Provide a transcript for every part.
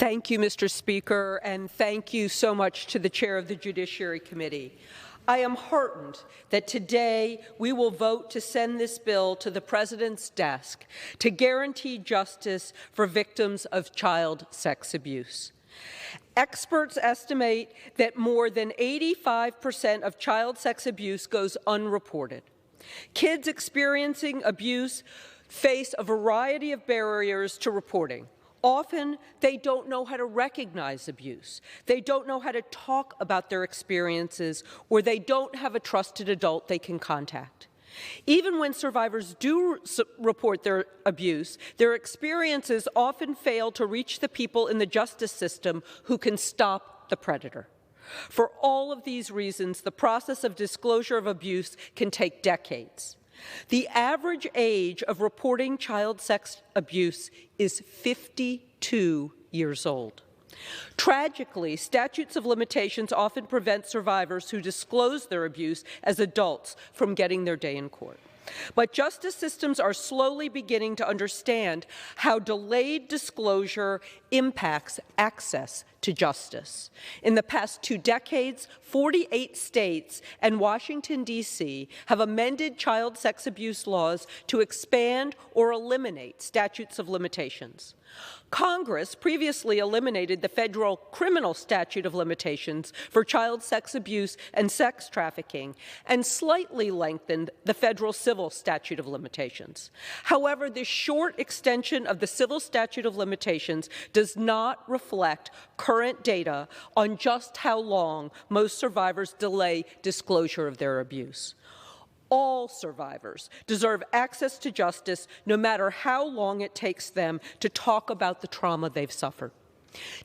Thank you, Mr. Speaker, and thank you so much to the Chair of the Judiciary Committee. I am heartened that today we will vote to send this bill to the President's desk to guarantee justice for victims of child sex abuse. Experts estimate that more than 85% of child sex abuse goes unreported. Kids experiencing abuse face a variety of barriers to reporting. Often, they don't know how to recognize abuse. They don't know how to talk about their experiences, or they don't have a trusted adult they can contact. Even when survivors do report their abuse, their experiences often fail to reach the people in the justice system who can stop the predator. For all of these reasons, the process of disclosure of abuse can take decades. The average age of reporting child sex abuse is 52 years old. Tragically, statutes of limitations often prevent survivors who disclose their abuse as adults from getting their day in court. But justice systems are slowly beginning to understand how delayed disclosure impacts access to justice. In the past 2 decades, 48 states and Washington, D.C. have amended child sex abuse laws to expand or eliminate statutes of limitations. Congress previously eliminated the federal criminal statute of limitations for child sex abuse and sex trafficking and slightly lengthened the federal civil statute of limitations. However, this short extension of the civil statute of limitations does not reflect current data on just how long most survivors delay disclosure of their abuse. All survivors deserve access to justice, no matter how long it takes them to talk about the trauma they've suffered.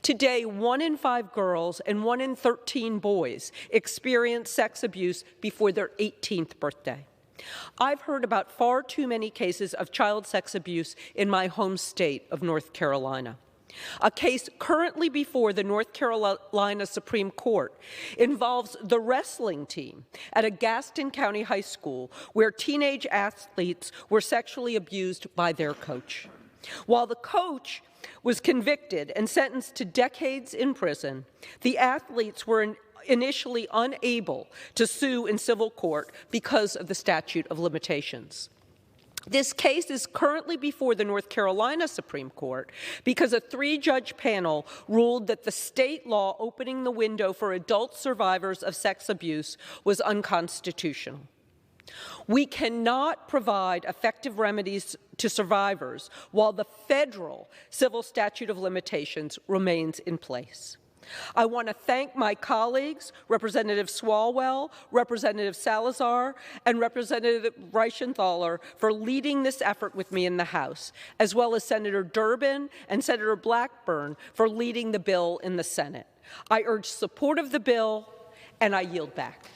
Today, 1 in 5 girls and 1 in 13 boys experience sex abuse before their 18th birthday. I've heard about far too many cases of child sex abuse in my home state of North Carolina. A case currently before the North Carolina Supreme Court involves the wrestling team at a Gaston County high school where teenage athletes were sexually abused by their coach. While the coach was convicted and sentenced to decades in prison, the athletes were initially unable to sue in civil court because of the statute of limitations. This case is currently before the North Carolina Supreme Court because a 3-judge panel ruled that the state law opening the window for adult survivors of sex abuse was unconstitutional. We cannot provide effective remedies to survivors while the federal civil statute of limitations remains in place. I want to thank my colleagues, Representative Swalwell, Representative Salazar, and Representative Reichenthal for leading this effort with me in the House, as well as Senator Durbin and Senator Blackburn for leading the bill in the Senate. I urge support of the bill, and I yield back.